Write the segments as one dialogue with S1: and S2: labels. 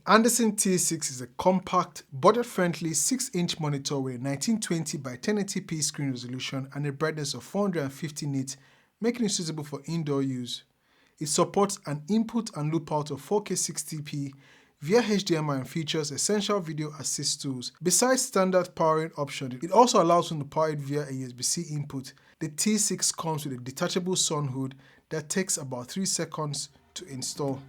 S1: Andycine T6 is a compact, budget-friendly 6-inch monitor with a 1920 by 1080p screen resolution and a brightness of 450 nits, making it suitable for indoor use. It supports an input and loop out of 4K 60p via HDMI and features essential video assist tools. Besides standard powering option, it also allows one to power it via a USB-C input. The T6 comes with a detachable sun hood that takes about 3 seconds to install.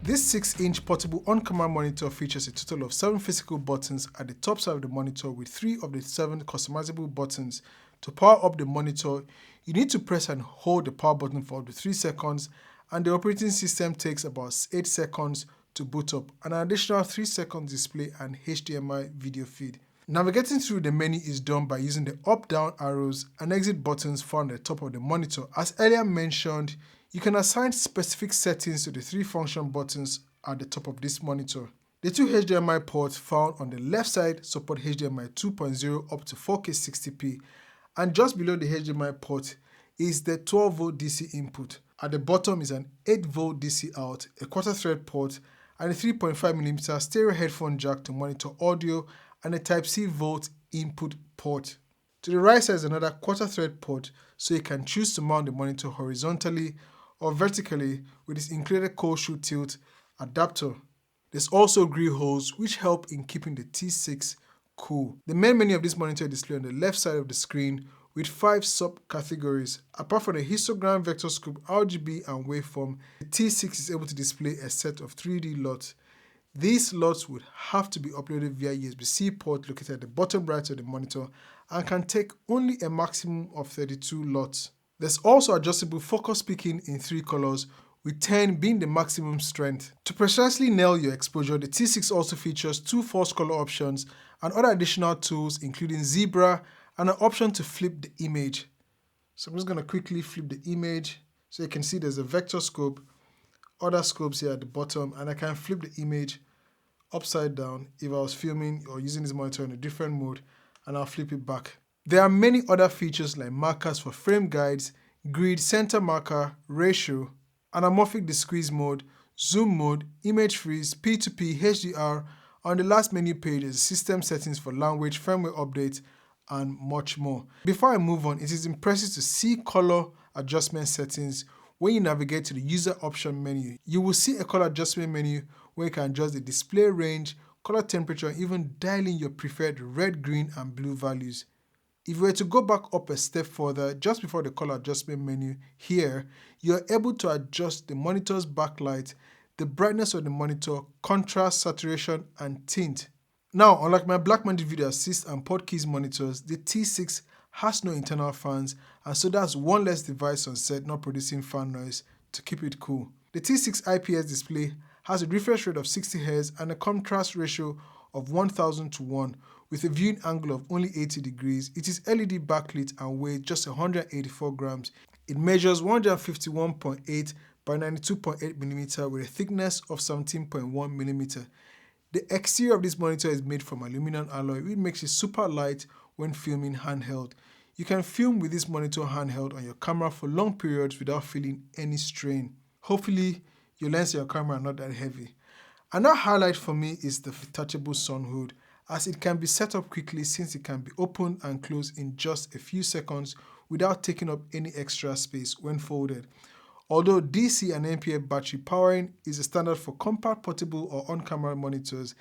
S1: This 6-inch portable on-camera monitor features a total of 7 physical buttons at the top side of the monitor with 3 of the 7 customizable buttons. To power up the monitor, you need to press and hold the power button for up to 3 seconds, and the operating system takes about 8 seconds to boot up, and an additional 3 seconds display and HDMI video feed. Navigating through the menu is done by using the up-down arrows and exit buttons found at the top of the monitor. As earlier mentioned, you can assign specific settings to the 3 function buttons at the top of this monitor. The 2 HDMI ports found on the left side support HDMI 2.0 up to 4K 60p, and just below the HDMI port is the 12V DC input. At the bottom is an 8V DC out, a quarter thread port, and a 3.5mm stereo headphone jack to monitor audio, and a Type-C volt input port. To the right side is another quarter thread port, so you can choose to mount the monitor horizontally or vertically with its included cold shoe tilt adapter. There's also grill holes which help in keeping the T6 cool. The main menu of this monitor is displayed on the left side of the screen with 5 subcategories. Apart from the histogram, Vectorscope, RGB and waveform, the T6 is able to display a set of 3D LUTs. These LUTs would have to be uploaded via USB-C port located at the bottom right of the monitor and can take only a maximum of 32 LUTs. There's also adjustable focus peaking in 3 colors, with 10 being the maximum strength. To precisely nail your exposure, the T6 also features 2 false color options and other additional tools including zebra and an option to flip the image. So I'm just going to quickly flip the image so you can see there's a vector scope, other scopes here at the bottom, and I can flip the image upside down if I was filming or using this monitor in a different mode, and I'll flip it back. There are many other features like markers for frame guides, grid, center marker, ratio, anamorphic squeeze mode, zoom mode, image freeze, P2P, HDR. On the last menu page is system settings for language, firmware updates, and much more. Before I move on, it is impressive to see color adjustment settings. When you navigate to the user option menu, you will see a color adjustment menu where you can adjust the display range, color temperature, and even dial in your preferred red, green, and blue values. If you were to go back up a step further, just before the color adjustment menu here, you are able to adjust the monitor's backlight, the brightness of the monitor, contrast, saturation, and tint. Now, unlike my Blackmagic Video Assist and Podkeys monitors, the T6 has no internal fans, and so that's one less device on set not producing fan noise to keep it cool. The T6 IPS display has a refresh rate of 60Hz and a contrast ratio of 1000:1 with a viewing angle of only 80 degrees. It is LED backlit and weighs just 184 grams. It measures 151.8 by 92.8mm with a thickness of 17.1mm. The exterior of this monitor is made from aluminum alloy, which makes it super light when filming handheld. You can film with this monitor handheld on your camera for long periods without feeling any strain. Hopefully, your lens and your camera are not that heavy. Another highlight for me is the detachable sun hood, as it can be set up quickly since it can be opened and closed in just a few seconds without taking up any extra space when folded. Although DC and NPF battery powering is a standard for compact, portable, or on-camera monitors,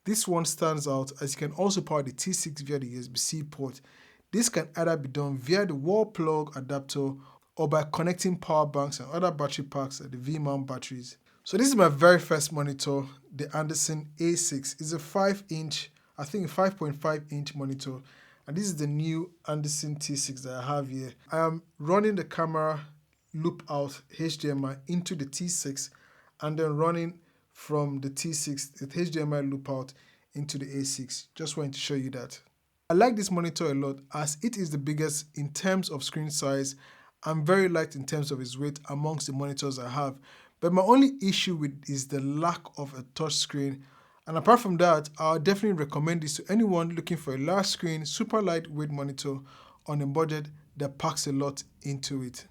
S1: this one stands out as you can also power the T6 via the USB-C port. This can either be done via the wall plug adapter or by connecting power banks and other battery packs at the V-mount batteries. So this is my very first monitor, the Andycine A6. It's a 5-inch, I think a 5.5-inch monitor, and this is the new Andycine T6 that I have here. I am running the camera loop out HDMI into the T6 and then running from the T6, the HDMI loop out into the A6. Just wanted to show you that. I like this monitor a lot as it is the biggest in terms of screen size and very light in terms of its weight amongst the monitors I have. But my only issue with is the lack of a touch screen. And apart from that, I'll definitely recommend this to anyone looking for a large screen, super lightweight monitor on a budget that packs a lot into it.